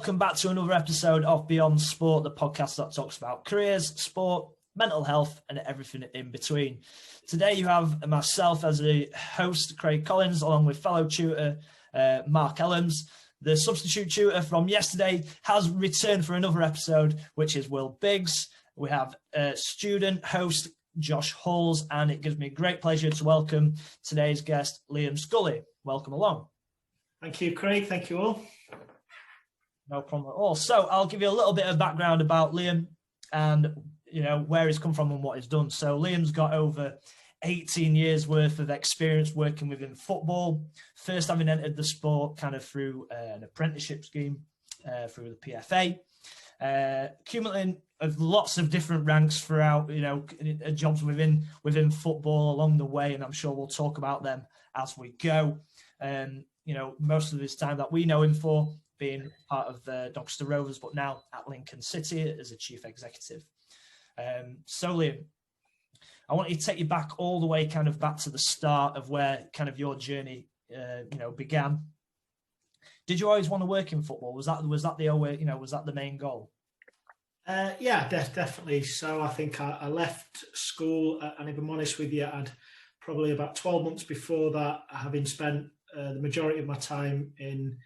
welcome back to another episode of Beyond Sport, the podcast that talks about careers, sport, mental health, and everything in between. Today you have myself as a host, Craig Collins, along with fellow tutor Mark Ellams. The substitute tutor from yesterday has returned for another episode, which is Will Biggs. We have student host Josh Halls, and it gives me great pleasure to welcome today's guest, Liam Scully. Welcome along. Thank you, Craig. Thank you all. No problem at all. So I'll give you a little bit of background about Liam and, you know, where he's come from and what he's done. So Liam's got over 18 years worth of experience working within football, first having entered the sport kind of through an apprenticeship scheme through the PFA, accumulating of lots of different ranks throughout, you know, jobs within football along the way. And I'm sure we'll talk about them as we go. You know, most of his time that we know him for being part of Doncaster Rovers, but now at Lincoln City as a chief executive. So Liam, I want you to take you back all the way kind of back to the start of where kind of your journey, you know, began. Did you always want to work in football? Was that the always, you know, was that the main goal? Yeah, definitely. So I think I left school, and if I'm honest with you, I'd probably about 12 months before that, having spent the majority of my time in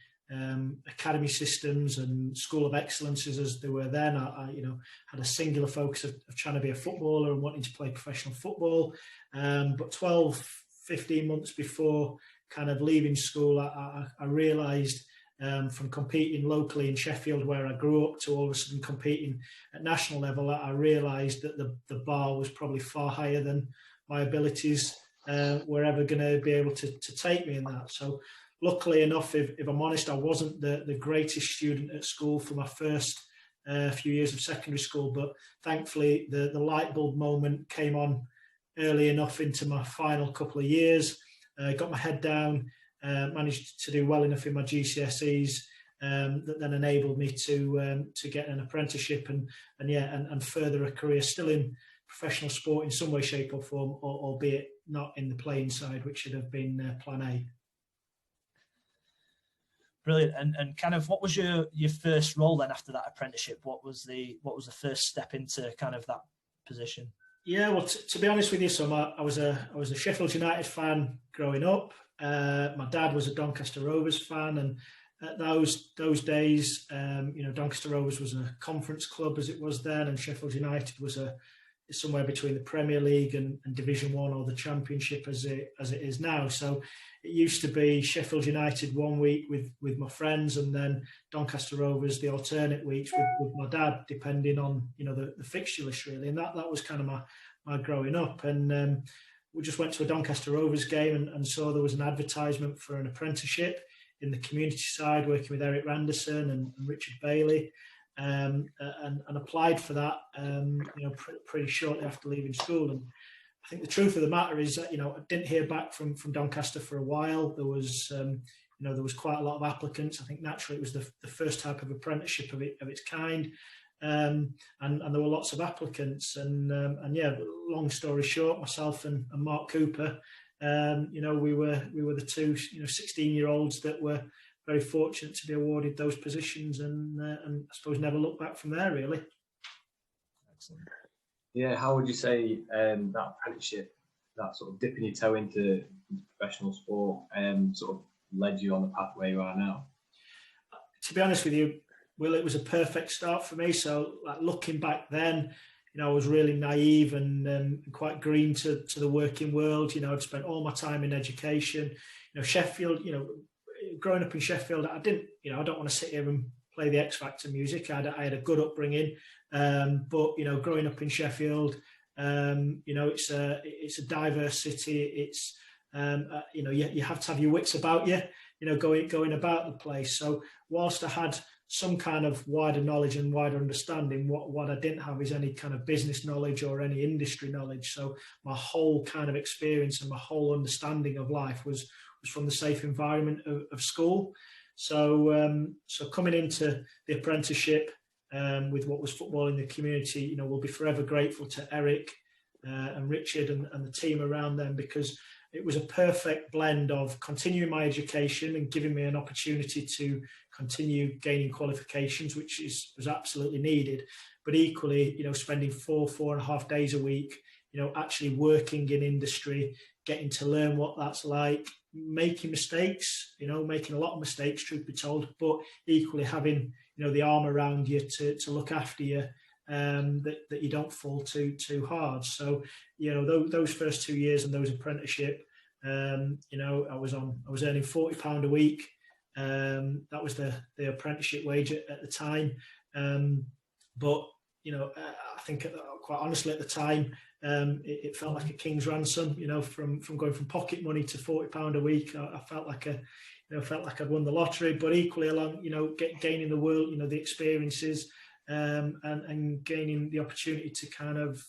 academy systems and school of excellences as they were then. I you know, had a singular focus of trying to be a footballer and wanting to play professional football. But 12, 15 months before kind of leaving school, I realised from competing locally in Sheffield, where I grew up, to all of a sudden competing at national level, I realised that the bar was probably far higher than my abilities were ever going to be able to take me in that. So luckily enough, if I'm honest, I wasn't the greatest student at school for my first few years of secondary school, but thankfully the light bulb moment came on early enough into my final couple of years. Got my head down, managed to do well enough in my GCSEs that then enabled me to get an apprenticeship and further a career still in professional sport in some way, shape or form, albeit not in the playing side, which should have been plan A. Brilliant. And kind of what was your first role then after that apprenticeship? What was the first step into kind of that position? Yeah, well, to be honest with you, so I was a Sheffield United fan growing up. My dad was a Doncaster Rovers fan, and at those days, you know, Doncaster Rovers was a conference club as it was then, and Sheffield United was somewhere between the Premier League and Division 1 or the Championship as it is now. So it used to be Sheffield United one week with my friends, and then Doncaster Rovers the alternate weeks with my dad, depending on, you know, the fixture list really. And that was kind of my growing up. And we just went to a Doncaster Rovers game and saw there was an advertisement for an apprenticeship in the community side, working with Eric Randerson and Richard Bailey. And applied for that, you know, pretty shortly after leaving school. And I think the truth of the matter is that, you know, I didn't hear back from Doncaster for a while. There was, you know, there was quite a lot of applicants. I think naturally it was the first type of apprenticeship of its kind, and there were lots of applicants. And yeah, long story short, myself and Mark Cooper, you know, we were the two, you know, 16-year-olds that were very fortunate to be awarded those positions, and I suppose never look back from there, really. Excellent. Yeah, how would you say that apprenticeship, that sort of dipping your toe into professional sport, sort of led you on the pathway you are now? To be honest with you, Will, it was a perfect start for me. So, like, looking back then, you know, I was really naive and quite green to the working world. You know, I'd spent all my time in education. You know, Sheffield, you know, growing up in Sheffield, I didn't, you know, I don't want to sit here and play the X Factor music. I had a good upbringing, but, you know, growing up in Sheffield, you know, it's a diverse city. It's, you know, you have to have your wits about you, you know, going about the place. So whilst I had some kind of wider knowledge and wider understanding, what I didn't have is any kind of business knowledge or any industry knowledge. So my whole kind of experience and my whole understanding of life was from the safe environment of school. So so coming into the apprenticeship with what was football in the community, you know, we'll be forever grateful to Eric and Richard and the team around them, because it was a perfect blend of continuing my education and giving me an opportunity to continue gaining qualifications, which was absolutely needed. But equally, spending 4.5 days a week, actually working in industry, getting to learn what that's like, making mistakes, making a lot of mistakes, truth be told, but equally having, the arm around you to look after you, that you don't fall too hard. So, those first 2 years in those apprenticeship, I was earning £40 a week. That was the apprenticeship wage at the time. But, I think quite honestly at the time, it felt like a king's ransom, from going from pocket money to £40 a week. I felt like I'd won the lottery, but equally along, gaining the world, the experiences, and gaining the opportunity to kind of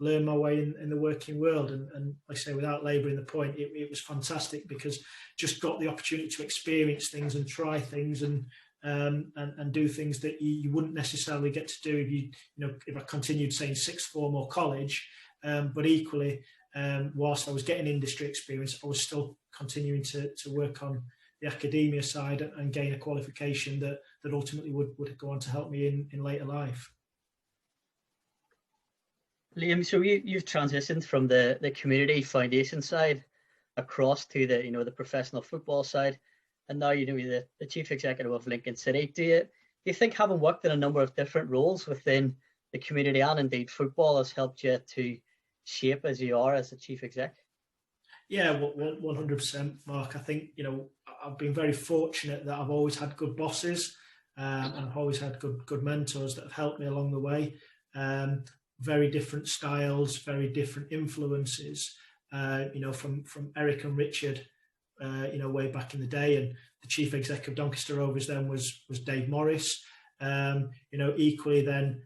learn my way in the working world. And like I say, without labouring the point, it was fantastic because just got the opportunity to experience things and try things and do things that you wouldn't necessarily get to do if I continued saying sixth form or college. But equally, whilst I was getting industry experience, I was still continuing to work on the academia side and gain a qualification that ultimately would go on to help me in later life. Liam, so you've transitioned from the community foundation side across to the professional football side, and now you're the chief executive of Lincoln City. Do you think having worked in a number of different roles within the community and indeed football has helped you to shape as you are as a chief exec? Yeah, 100%, Mark. I think I've been very fortunate that I've always had good bosses, and I've always had good mentors that have helped me along the way. Very different styles, very different influences. From Eric and Richard, way back in the day, and the chief exec of Doncaster Rovers then was Dave Morris. Equally then,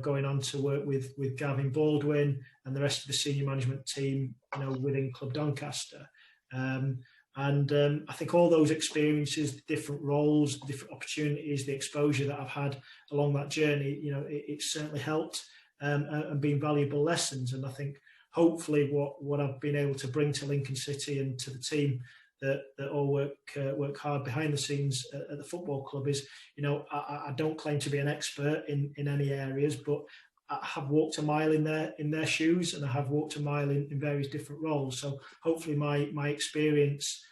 going on to work with Gavin Baldwin and the rest of the senior management team, within Club Doncaster. I think all those experiences, the different roles, the different opportunities, the exposure that I've had along that journey, it certainly helped and been valuable lessons. And I think hopefully what I've been able to bring to Lincoln City and to the team that all work hard behind the scenes at the football club is, I don't claim to be an expert in any areas, but I have walked a mile in their shoes, and I have walked a mile in various different roles. So hopefully my experience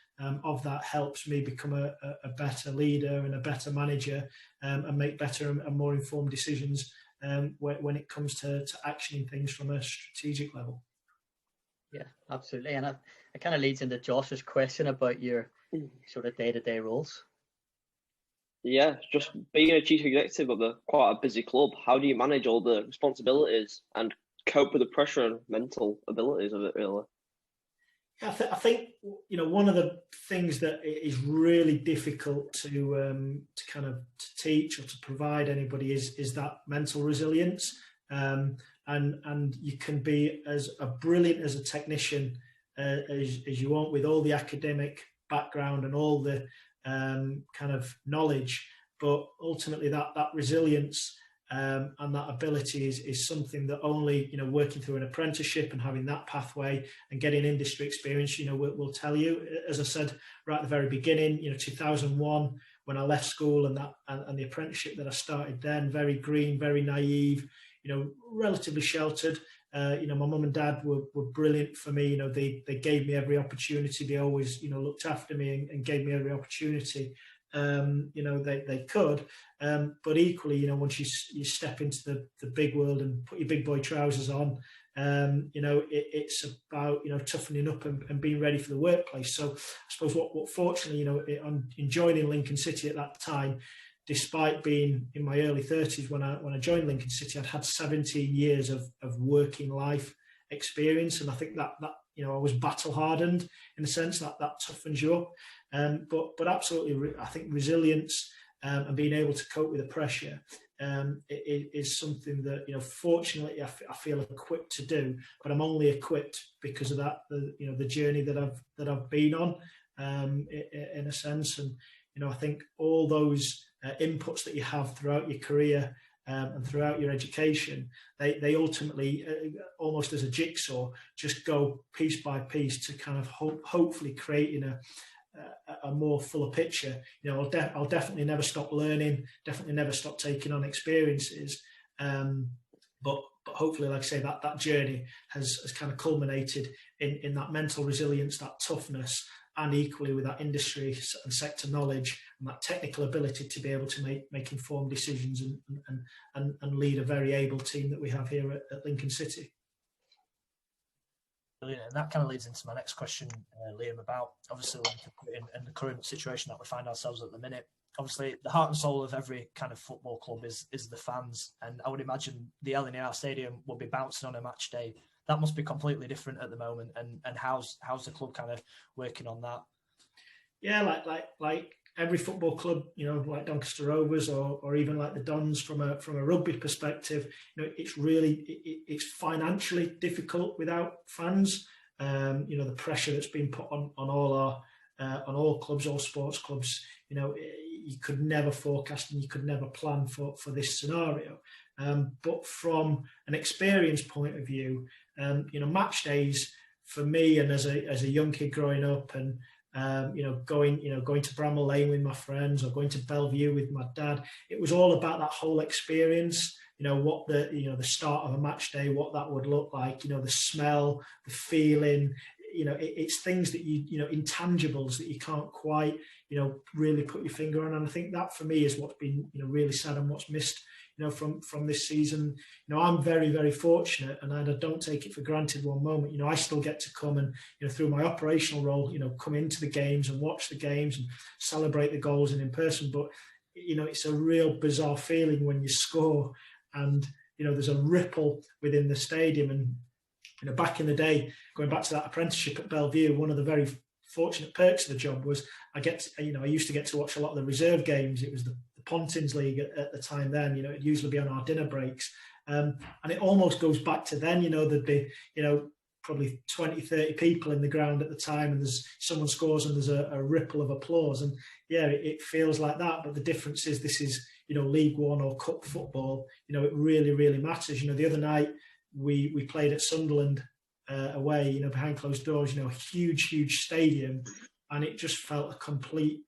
of that helps me become a better leader and a better manager, and make better and more informed decisions when it comes to actioning things from a strategic level. Yeah, absolutely. And it kind of leads into Josh's question about your sort of day-to-day roles. Yeah, just being a chief executive of quite a busy club, how do you manage all the responsibilities and cope with the pressure and mental abilities of it, really? I think one of the things that is really difficult to kind of teach or to provide anybody is that mental resilience, and you can be as brilliant as a technician as you want, with all the academic background and all the kind of knowledge, but ultimately that resilience and that ability is something that only working through an apprenticeship and having that pathway and getting industry experience will tell you. As I said right at the very beginning, 2001 when I left school and the apprenticeship that I started then, very green, very naive, relatively sheltered. My mum and dad were brilliant for me. They gave me every opportunity. They always looked after me and gave me every opportunity they could, but equally, once you step into the big world and put your big boy trousers on, it's about toughening up and being ready for the workplace. So I suppose what fortunately, in joining Lincoln City at that time, despite being in my early 30s when I joined Lincoln City, I'd had 17 years of working life experience, and I think that I was battle hardened in the sense that toughens you up. But absolutely, I think resilience and being able to cope with the pressure is something that fortunately I feel equipped to do. But I'm only equipped because of that the journey that I've been on in a sense. And I think all those inputs that you have throughout your career and throughout your education, they ultimately, almost as a jigsaw, just go piece by piece to kind of hopefully creating a more fuller picture. You know, I'll definitely never stop learning, definitely never stop taking on experiences. But hopefully, like I say, that journey has kind of culminated in that mental resilience, that toughness, and equally with that industry and sector knowledge and that technical ability to be able to make informed decisions and lead a very able team that we have here at Lincoln City. Brilliant. And that kind of leads into my next question, Liam, about obviously in the current situation that we find ourselves at the minute. Obviously, the heart and soul of every kind of football club is the fans, and I would imagine the LNR Stadium will be bouncing on a match day. That must be completely different at the moment. And how's the club kind of working on that? Yeah, like every football club, you know, like Doncaster Rovers or even like the Dons from a rugby perspective, you know, it's financially difficult without fans. You know, the pressure that's been put on all clubs, all sports clubs, you know, you could never forecast and you could never plan for this scenario. But from an experience point of view, you know, match days for me and as a young kid growing up and you know, going to Bramall Lane with my friends or going to Bellevue with my dad, it was all about that whole experience. You know, what the start of a match day, what that would look like. You know, the smell, the feeling. You know, it's things that you know, intangibles that you can't quite, you know, really put your finger on. And I think that for me is what's been, you know, really sad and what's missed, you know, from this season. You know, I'm very, very fortunate and I don't take it for granted one moment. You know, I still get to come and, you know, through my operational role, you know, come into the games and watch the games and celebrate the goals and in person. But, you know, it's a real bizarre feeling when you score and, you know, there's a ripple within the stadium. And, you know, back in the day, going back to that apprenticeship at Bellevue, one of the very fortunate perks of the job was I used to get to watch a lot of the reserve games. It was the Pontins League at the time then, you know, it'd usually be on our dinner breaks. And it almost goes back to then, you know, there'd be, you know, probably 20, 30 people in the ground at the time and there's someone scores and there's a ripple of applause. And yeah, it feels like that. But the difference is this is, you know, League One or Cup football, you know, it really, really matters. You know, the other night we played at Sunderland away, you know, behind closed doors, you know, a huge stadium. And it just felt a complete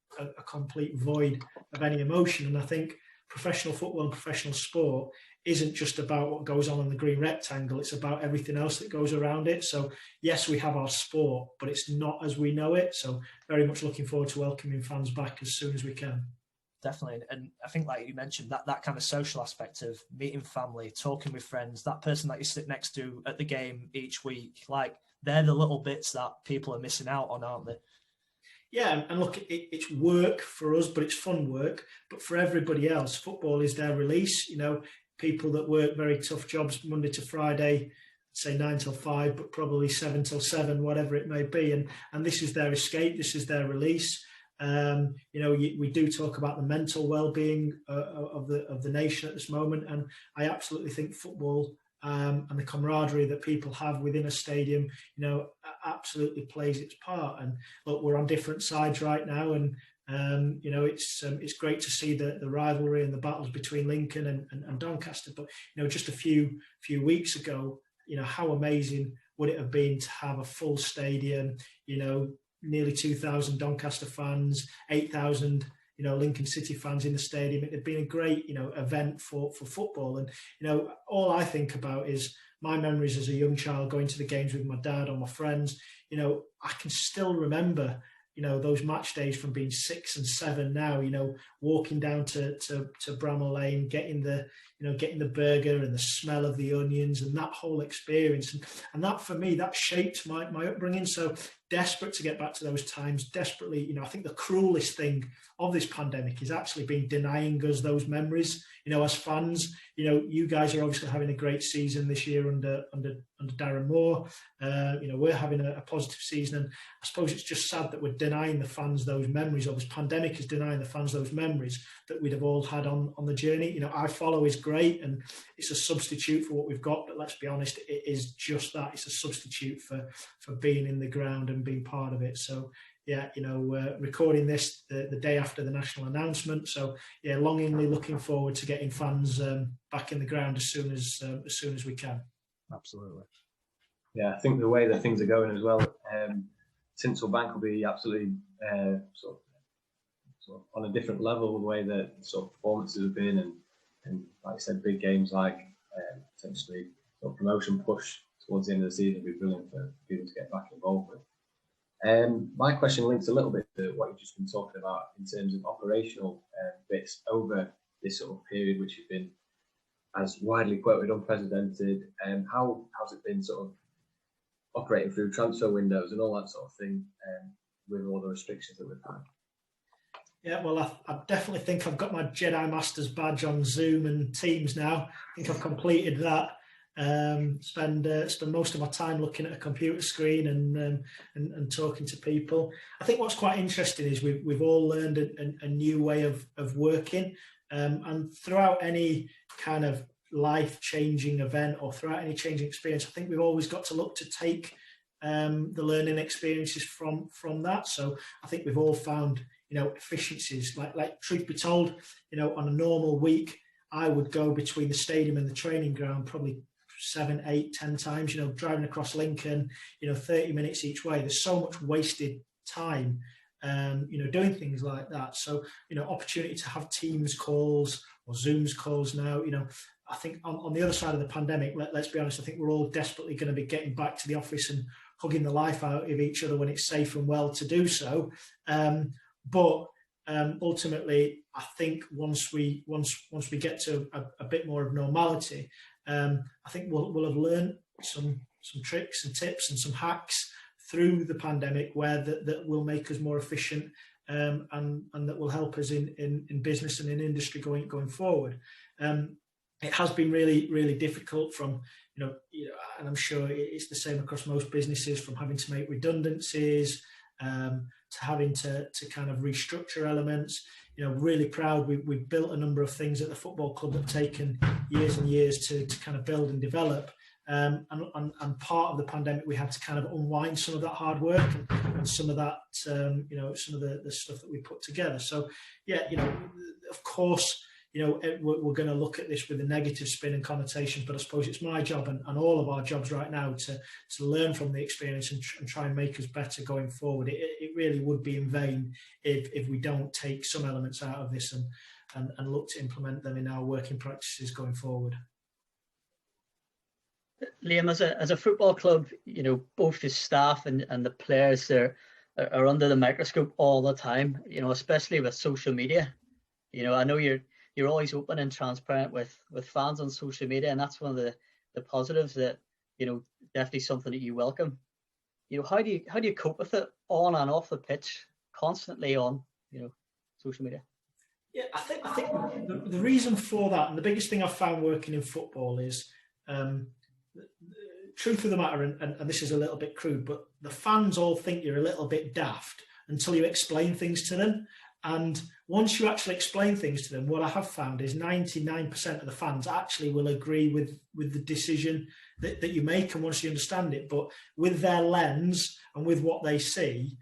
void of any emotion. And I think professional football and professional sport isn't just about what goes on in the green rectangle. It's about everything else that goes around it. So yes, we have our sport, but it's not as we know it. So very much looking forward to welcoming fans back as soon as we can. Definitely. And I think, like you mentioned, that kind of social aspect of meeting family, talking with friends, that person that you sit next to at the game each week, like they're the little bits that people are missing out on, aren't they? Yeah, and look, it's work for us, but it's fun work. But for everybody else, football is their release. You know, people that work very tough jobs Monday to Friday, say 9 till 5, but probably 7 till 7, whatever it may be. And this is their escape. This is their release. You know, we do talk about the mental well-being of the nation at this moment, and I absolutely think football and the camaraderie that people have within a stadium, you know, absolutely plays its part. And look, we're on different sides right now, and you know, it's great to see the rivalry and the battles between Lincoln and Doncaster. But you know, just a few weeks ago, you know, how amazing would it have been to have a full stadium? You know, nearly 2,000 Doncaster fans, 8,000, you know, Lincoln City fans in the stadium. It had been a great, you know, event for football. And, you know, all I think about is my memories as a young child going to the games with my dad or my friends. You know, I can still remember, you know, those match days from being 6 and 7 now, you know, walking down to Bramall Lane, getting the burger and the smell of the onions and that whole experience. And that, for me, that shaped my upbringing. So desperate to get back to those times, desperately, you know, I think the cruelest thing of this pandemic is actually been denying us those memories, you know, as fans. You know, you guys are obviously having a great season this year under Darren Moore. You know, we're having a positive season, and I suppose it's just sad that we're denying the fans those memories, or this pandemic is denying the fans those memories that we'd have all had on the journey. You know, I Follow is great and it's a substitute for what we've got, but let's be honest, it is just that. It's a substitute for being in the ground and being part of it. So recording this the day after the national announcement. So yeah, longingly looking forward to getting fans back in the ground as soon as we can. Absolutely. Yeah, I think the way that things are going as well, Tinsel Bank will be absolutely sort of on a different level, the way that sort of performances have been, and like I said, big games like potentially sort of promotion push towards the end of the season would be brilliant for people to get back involved with. My question links a little bit to what you've just been talking about in terms of operational bits over this sort of period, which has been, as widely quoted, unprecedented. How's it been sort of operating through transfer windows and all that sort of thing, with all the restrictions that we've had? Yeah, well, I definitely think I've got my Jedi Master's badge on Zoom and Teams now. I think I've completed that. Spend most of my time looking at a computer screen and talking to people. I think what's quite interesting is we've all learned a new way of working, and throughout any kind of life-changing event or throughout any changing experience, I think we've always got to look to take the learning experiences from that. So I think we've all found efficiencies. Like truth be told, on a normal week, I would go between the stadium and the training ground probably 7, 8, 10 times, driving across Lincoln, 30 minutes each way. There's so much wasted time, doing things like that. So, opportunity to have Teams calls or Zooms calls now, I think on the other side of the pandemic, let's be honest, I think we're all desperately going to be getting back to the office and hugging the life out of each other when it's safe and well to do so. But ultimately, I think once we get to a bit more of normality, I think we'll have learned some tricks and tips and some hacks through the pandemic where that will make us more efficient, and that will help us in business and in industry going forward. It has been really, really difficult from, and I'm sure it's the same across most businesses, from having to make redundancies, to having to kind of restructure elements. Really proud. We've built a number of things at the football club that have taken years and years to kind of build and develop. And part of the pandemic, we had to kind of unwind some of that hard work and some of that, some of the stuff that we put together. So, yeah, of course, we're going to look at this with a negative spin and connotation, but I suppose it's my job and all of our jobs right now to learn from the experience and try and make us better going forward. It really would be in vain if we don't take some elements out of this and look to implement them in our working practices going forward. Liam, as a football club, both the staff and the players are under the microscope all the time, especially with social media. I know you're always open and transparent with fans on social media, and that's one of the positives that, definitely something that you welcome. How do you cope with it on and off the pitch, constantly on, social media? Yeah, I think the reason for that, and the biggest thing I've found working in football is, truth of the matter, and this is a little bit crude, but the fans all think you're a little bit daft until you explain things to them. And once you actually explain things to them, what I have found is 99% of the fans actually will agree with the decision that you make, and once you understand it, but with their lens and with what they see,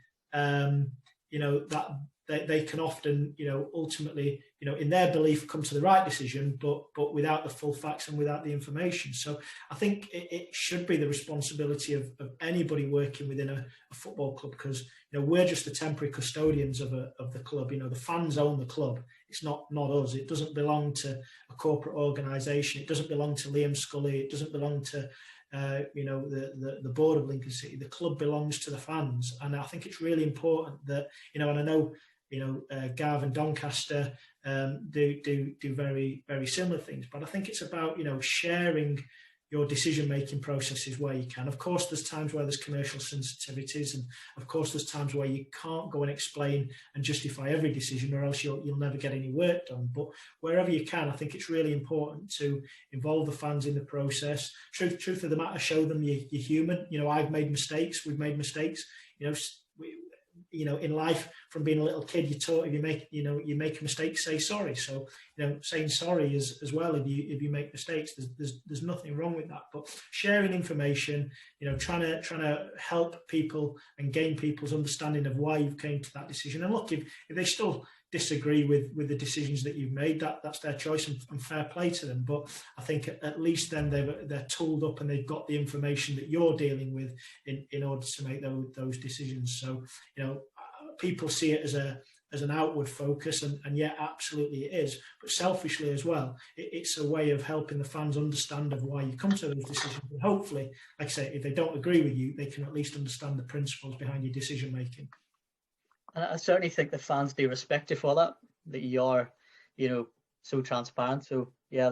that they can often, ultimately, in their belief, come to the right decision, but without the full facts and without the information. So I think it should be the responsibility of anybody working within a football club, because we're just the temporary custodians of the club. The fans own the club. It's not us. It doesn't belong to a corporate organisation. It doesn't belong to Liam Scully. It doesn't belong to the board of Lincoln City. The club belongs to the fans, and I think it's really important that and I know Gav and Doncaster do very, very similar things, but I think it's about sharing your decision-making processes where you can. Of course, there's times where there's commercial sensitivities, and of course, there's times where you can't go and explain and justify every decision, or else you'll never get any work done. But wherever you can, I think it's really important to involve the fans in the process. Truth of the matter, show them you're human. I've made mistakes. We've made mistakes. in life, from being a little kid, you're taught if you make a mistake, say sorry. So, saying sorry as well if you make mistakes, there's nothing wrong with that. But sharing information, trying to help people and gain people's understanding of why you've came to that decision. And look, if they still disagree with the decisions that you've made, that's their choice, and fair play to them. But I think at least then they're tooled up and they've got the information that you're dealing with in order to make those decisions. So people see it as an outward focus, and yeah, absolutely it is. But selfishly as well, it's a way of helping the fans understand of why you come to those decisions. And hopefully, like I say, if they don't agree with you, they can at least understand the principles behind your decision making. And I certainly think the fans do respect you for that you are, so transparent. So yeah,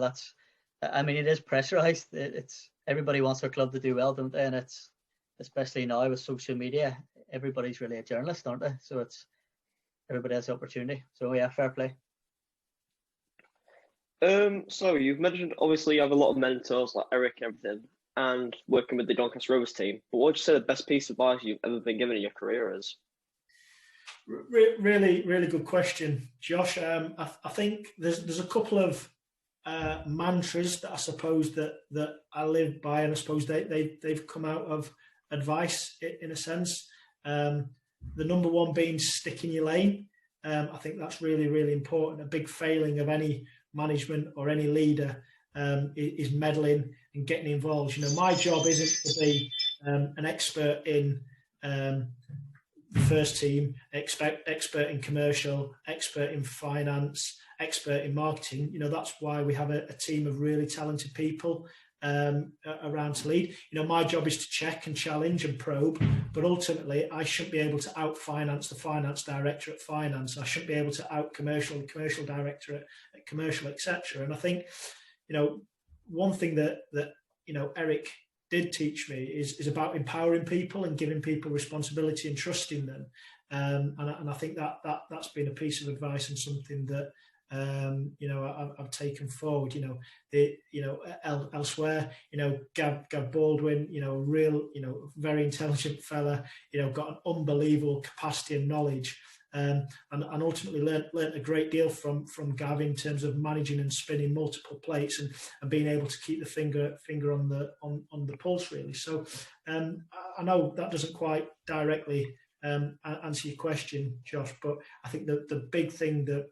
it is pressurized. It's everybody wants their club to do well, don't they? And it's, especially now with social media, everybody's really a journalist, aren't they? So it's, everybody has the opportunity. So yeah, fair play. So you've mentioned, obviously you have a lot of mentors like Eric and everything, and working with the Doncaster Rovers team. But what would you say the best piece of advice you've ever been given in your career is? Really, really good question, Josh. I think there's a couple of mantras that I suppose that I live by, and I suppose they've come out of advice in a sense. The number one being stick in your lane. I think that's really, really important. A big failing of any management or any leader is meddling and getting involved. My job isn't to be an expert in the first team, expert in commercial, expert in finance, expert in marketing. That's why we have a team of really talented people around to lead. My job is to check and challenge and probe, but ultimately I shouldn't be able to out-finance the finance director at finance. I shouldn't be able to out-commercial the commercial director at commercial, etc. And I think, one thing that Eric did teach me is about empowering people and giving people responsibility and trusting them. And I think that's been a piece of advice and something that I've taken forward. Elsewhere, Gav Baldwin, real, very intelligent fella, got an unbelievable capacity and knowledge. And ultimately learnt a great deal from Gav in terms of managing and spinning multiple plates and being able to keep the finger on the pulse, really. So I know that doesn't quite directly answer your question, Josh, but I think the big thing that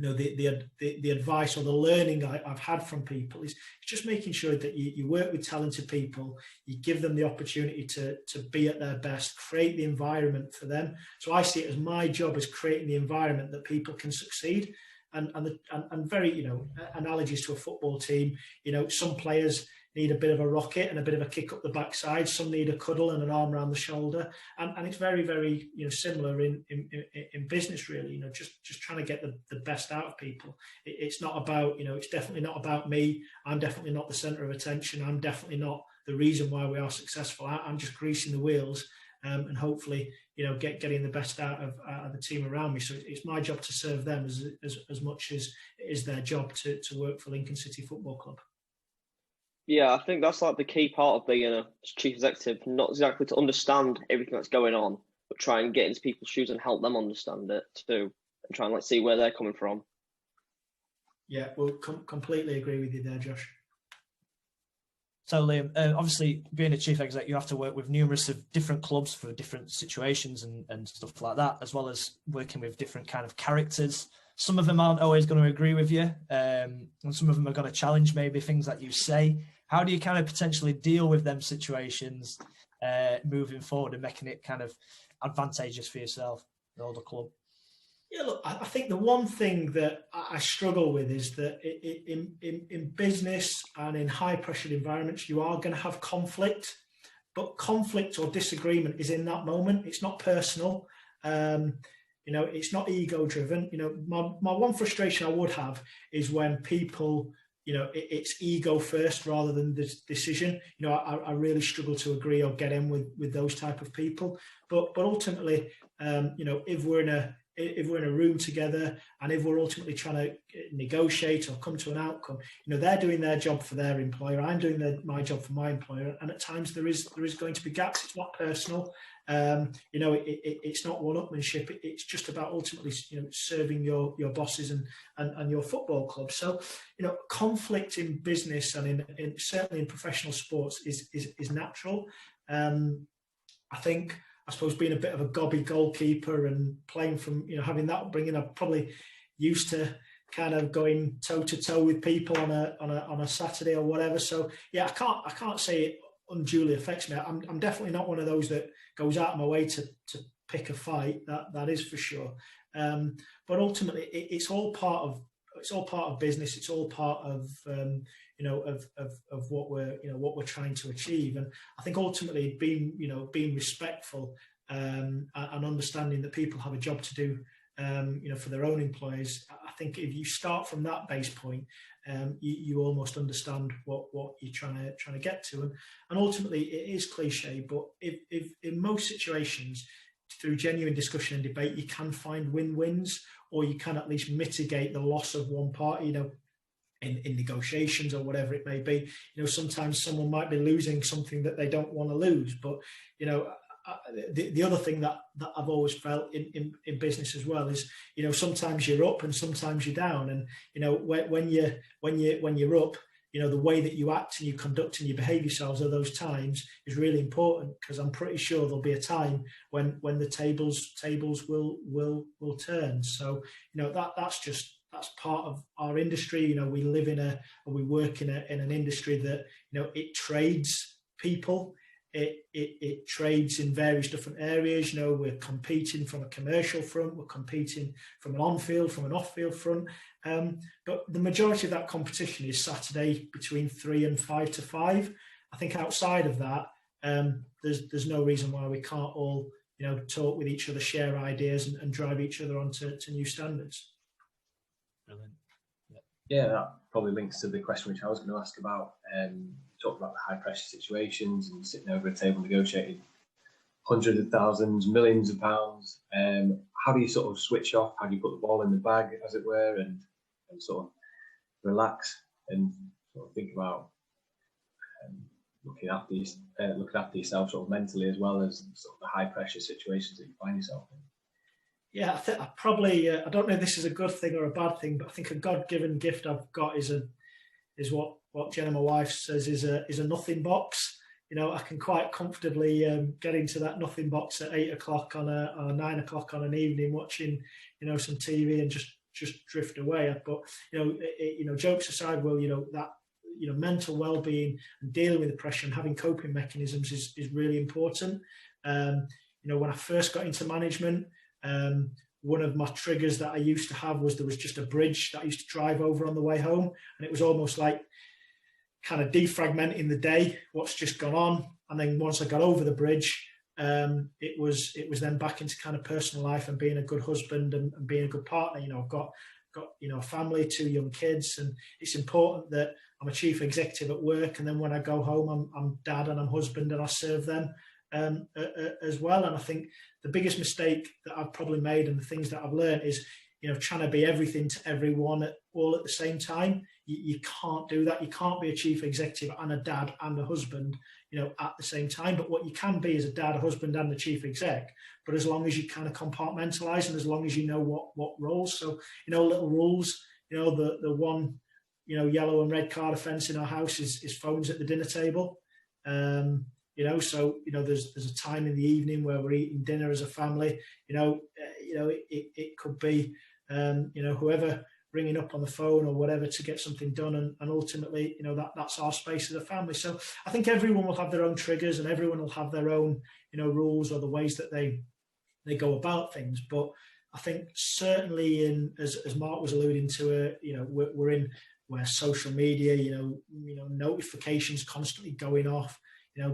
the advice or the learning I've had from people is just making sure that you work with talented people, you give them the opportunity to be at their best, create the environment for them. So I see it as my job as creating the environment that people can succeed. And very, analogies to a football team, some players need a bit of a rocket and a bit of a kick up the backside. Some need a cuddle and an arm around the shoulder. And it's very, very, similar in business, really, just trying to get the best out of people. It's not about, it's definitely not about me. I'm definitely not the center of attention. I'm definitely not the reason why we are successful. I'm just greasing the wheels and hopefully, getting the best out of the team around me. So it's my job to serve them as much as it is their job to work for Lincoln City Football Club. Yeah, I think that's like the key part of being a chief executive, not exactly to understand everything that's going on, but try and get into people's shoes and help them understand it too, and try and see where they're coming from. Yeah, well, completely agree with you there, Josh. So Liam, obviously being a chief exec, you have to work with numerous of different clubs for different situations and stuff like that, as well as working with different kind of characters. Some of them aren't always going to agree with you, and some of them are going to challenge maybe things that you say. How do you kind of potentially deal with them situations moving forward and making it kind of advantageous for yourself or the club? Yeah, look, I think the one thing that I struggle with is that in business and in high-pressured environments, you are going to have conflict, but conflict or disagreement is in that moment. It's not personal. It's not ego-driven. My one frustration I would have is when people, it's ego first rather than the decision. I really struggle to agree or get in with those type of people. But ultimately, if we're if we're in a room together and if we're ultimately trying to negotiate or come to an outcome, they're doing their job for their employer, I'm doing my job for my employer, and at times there is going to be gaps. It's not personal. It's not one-upmanship. It's just about ultimately, serving your bosses and your football club. So, conflict in business and certainly in professional sports is natural. I suppose being a bit of a gobby goalkeeper and playing from, having that upbringing, I'm probably used to kind of going toe to toe with people on a Saturday or whatever. So yeah, I can't say it unduly affects me. I'm definitely not one of those that goes out of my way to pick a fight. That is for sure. But ultimately, it's all part of business. It's all part of of what we're trying to achieve. And I think ultimately being respectful and understanding that people have a job to do, for their own employees. I think if you start from that base point, you almost understand what you're trying to get to. And ultimately, it is cliche, but if in most situations, through genuine discussion and debate, you can find win-wins, or you can at least mitigate the loss of one party, in negotiations or whatever it may be. Sometimes someone might be losing something that they don't want to lose. But, the other thing that I've always felt in business as well is, sometimes you're up and sometimes you're down. And, when you're up, the way that you act and you conduct and you behave yourselves at those times is really important, because I'm pretty sure there'll be a time when the tables will turn. So, that's part of our industry. We live we work in an industry that, it trades people. It trades in various different areas. We're competing from a commercial front, we're competing from an on-field, from an off-field front. But the majority of that competition is Saturday between 3 and 5 to 5. I think outside of that, there's no reason why we can't all, talk with each other, share ideas, and drive each other onto new standards. Brilliant. Yeah, that probably links to the question which I was going to ask about. Talk about the high pressure situations and sitting over a table negotiating hundreds of thousands, millions of pounds. How do you sort of switch off? How do you put the ball in the bag, as it were, and sort of relax and sort of think about looking after yourself sort of mentally, as well as sort of the high pressure situations that you find yourself in? Yeah, I probably I don't know if this is a good thing or a bad thing, but I think a God-given gift I've got is what Jenna, my wife, says is a nothing box. I can quite comfortably get into that nothing box at 8 o'clock on a 9 o'clock on an evening, watching some TV and just drift away. But jokes aside, that mental well-being and dealing with the pressure and having coping mechanisms is really important. When I first got into management, one of my triggers that I used to have was there was just a bridge that I used to drive over on the way home, and it was almost like kind of defragmenting the day, what's just gone on. And then once I got over the bridge, it was then back into kind of personal life and being a good husband and being a good partner. I've got a family, 2 young kids, and it's important that I'm a chief executive at work, and then when I go home, I'm dad and I'm husband, and I serve them as well. And I think the biggest mistake that I've probably made, and the things that I've learned, is trying to be everything to everyone all at the same time. You can't do that. You can't be a chief executive and a dad and a husband at the same time. But what you can be is a dad, a husband, and a chief exec. But as long as you kind of compartmentalize, and as long as you know what roles. So little rules. The one yellow and red card offence in our house is phones at the dinner table. So there's a time in the evening where we're eating dinner as a family. It could be whoever ringing up on the phone or whatever to get something done, and ultimately that's our space as a family. So I think everyone will have their own triggers, and everyone will have their own rules or the ways that they go about things. But I think certainly as Mark was alluding to, we're in where social media, notifications constantly going off,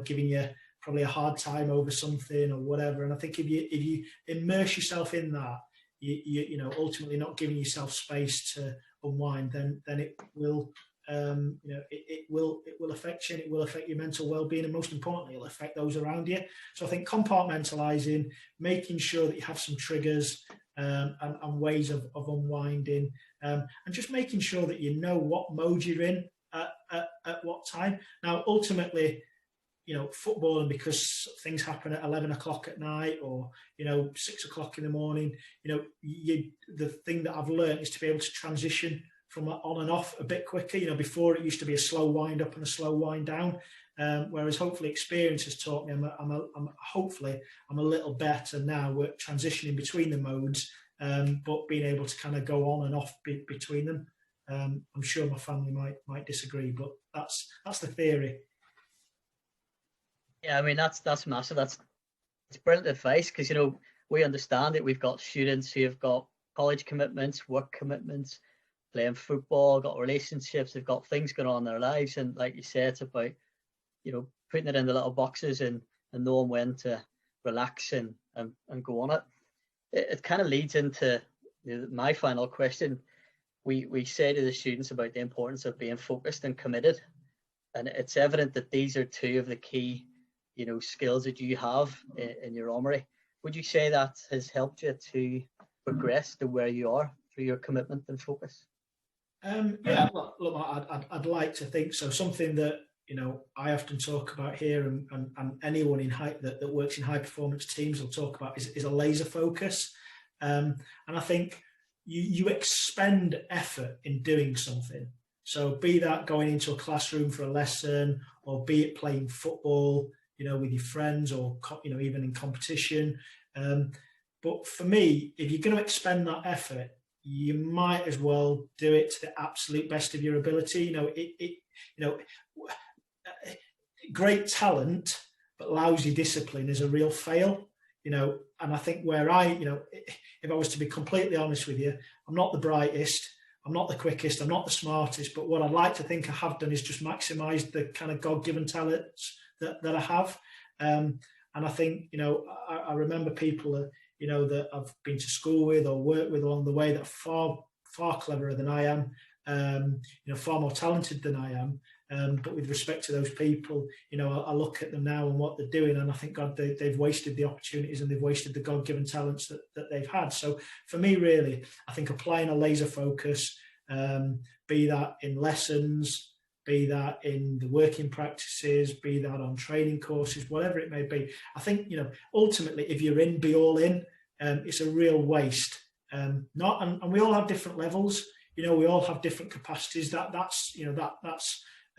giving you probably a hard time over something or whatever. And I think if you immerse yourself in that, you ultimately not giving yourself space to unwind, then it will it will affect you, and it will affect your mental well-being, and most importantly, it'll affect those around you. So I think compartmentalizing, making sure that you have some triggers, and ways of unwinding, and just making sure that you know what mode you're in at what time. Now, ultimately, footballing, because things happen at 11 o'clock at night, or 6 o'clock in the morning, the thing that I've learned is to be able to transition from on and off a bit quicker. Before, it used to be a slow wind up and a slow wind down, whereas hopefully experience has taught me I'm a little better now at transitioning between the modes, but being able to kind of go on and off between them. I'm sure my family might disagree, but that's the theory. Yeah, I mean, that's massive. That's brilliant advice, because we understand it. We've got students who have got college commitments, work commitments, playing football, got relationships, they've got things going on in their lives, and like you said, it's about putting it in the little boxes and knowing when to relax and go on it. It kind of leads into my final question. We say to the students about the importance of being focused and committed, and it's evident that these are two of the key skills that you have in your armory. Would you say that has helped you to progress to where you are through your commitment and focus? Yeah, look, I'd like to think so. Something that I often talk about here, and anyone that works in high performance teams will talk about, is a laser focus. And I think you expend effort in doing something. So be that going into a classroom for a lesson, or be it playing football, with your friends, or even in competition. But for me, if you're going to expend that effort, you might as well do it to the absolute best of your ability. Great talent but lousy discipline is a real fail. And I think where if I was to be completely honest with you, I'm not the brightest, I'm not the quickest, I'm not the smartest, but what I'd like to think I have done is just maximise the kind of God-given talents that I have. And I think, I remember people that I've been to school with or worked with along the way that are far cleverer than I am, far more talented than I am. But with respect to those people, I look at them now and what they're doing, and I think, God, they've wasted the opportunities and they've wasted the God-given talents that they've had. So for me, really, I think applying a laser focus, be that in lessons, be that in the working practices, be that on training courses, whatever it may be. I think, ultimately, if you're in, be all in. It's a real waste. And we all have different levels. We all have different capacities. That's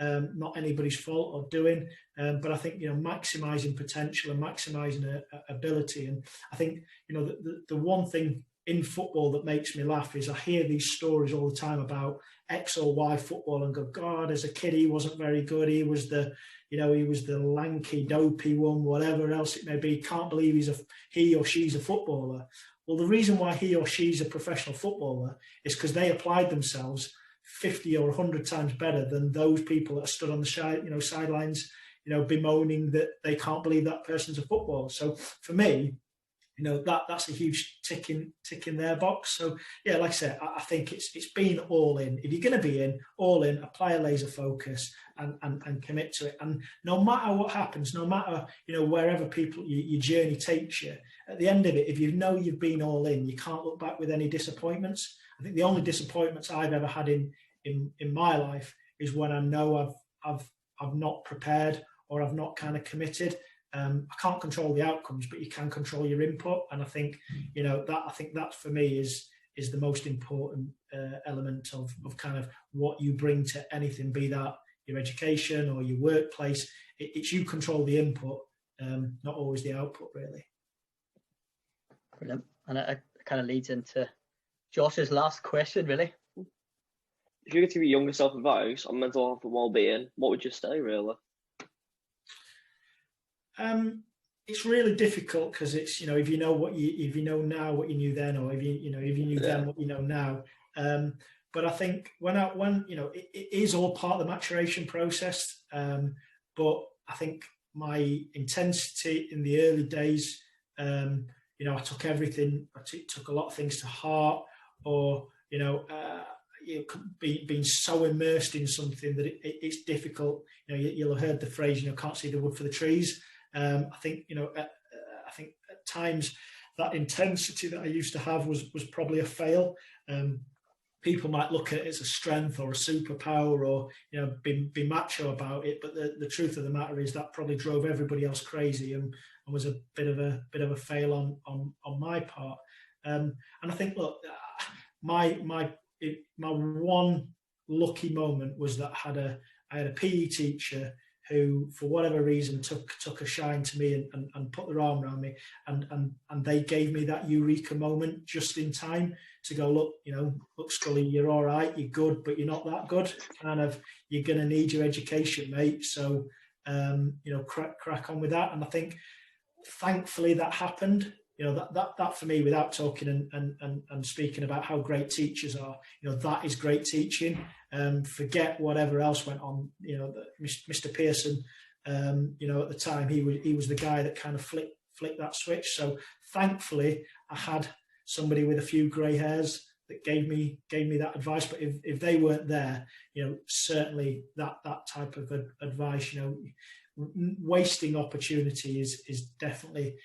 not anybody's fault or doing. But I think, maximising potential and maximising ability. And I think, the one thing in football that makes me laugh is I hear these stories all the time about X or Y football and go, God, as a kid, he wasn't very good. He was the lanky, dopey one, whatever else it may be. Can't believe he or she's a footballer. Well, the reason why he or she's a professional footballer is because they applied themselves 50 or 100 times better than those people that are stood on the sidelines, bemoaning that they can't believe that person's a footballer. So for me, that's a huge tick in their box. So yeah, like I said, I think it's being all in. If you're going to be in, all in, apply a laser focus and commit to it. And no matter what happens, no matter wherever your journey takes you, at the end of it, if you've been all in, you can't look back with any disappointments. I think the only disappointments I've ever had in my life is when I know I've not prepared or I've not kind of committed. I can't control the outcomes, but you can control your input, and I think that for me is the most important element of kind of what you bring to anything, be that your education or your workplace. It's you control the input, not always the output, really. Brilliant. And it kind of leads into Josh's last question, really. If you could give your younger self advice on mental health and well-being, what would you say, really? It's really difficult because it's if you know now what you knew then, or if you knew then what you know now. But I think when it is all part of the maturation process. But I think my intensity in the early days, I took everything. I took a lot of things to heart, or being so immersed in something that it's difficult. You'll have heard the phrase, can't see the wood for the trees. I think at times that intensity that I used to have was probably a fail. People might look at it as a strength or a superpower, or be macho about it. But the truth of the matter is that probably drove everybody else crazy, and was a bit of a fail on my part. And I think, look, my one lucky moment was that I had a PE teacher who, for whatever reason, took a shine to me and put their arm around me, and they gave me that eureka moment just in time to go, look, Scully, you're all right, you're good, but you're not that good. Kind of, you're going to need your education, mate. So, crack on with that. And I think, thankfully, that happened. That for me, without talking and speaking about how great teachers are, that is great teaching. Forget whatever else went on. Mr. Pearson, at the time, he was the guy that kind of flicked that switch. So thankfully, I had somebody with a few grey hairs that gave me that advice. But if they weren't there, certainly that type of advice, wasting opportunity is definitely,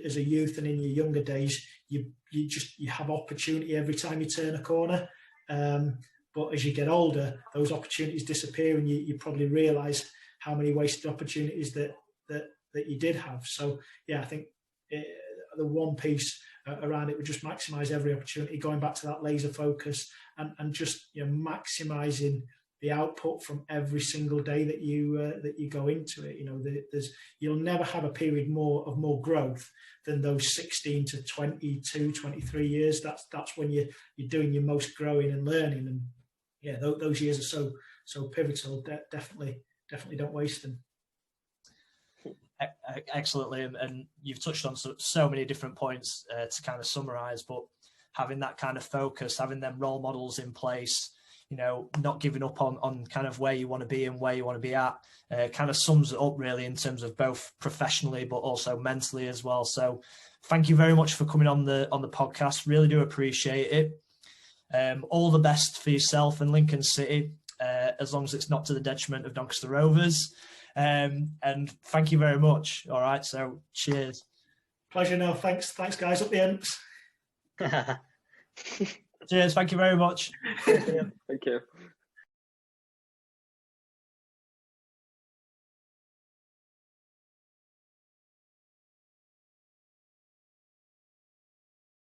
as a youth and in your younger days, you have opportunity every time you turn a corner. But as you get older, those opportunities disappear, and you probably realise how many wasted opportunities that you did have. So yeah, I think the one piece around it would just maximise every opportunity, going back to that laser focus, and just maximising the output from every single day that you go into it. You'll never have a period of more growth than those 16 to 22, 23 years. That's when you're doing your most growing and learning. And yeah, those years are so pivotal. Definitely don't waste them. Excellently, and you've touched on so many different points to kind of summarise. But having that kind of focus, having them role models in place, not giving up on kind of where you want to be and where you want to be at, kind of sums it up really in terms of both professionally but also mentally as well. So thank you very much for coming on the podcast. Really do appreciate it. All the best for yourself and Lincoln City, as long as it's not to the detriment of Doncaster Rovers. And thank you very much. All right, so cheers. Pleasure. No, thanks guys, up the ends. Cheers, thank you very much. Thank you.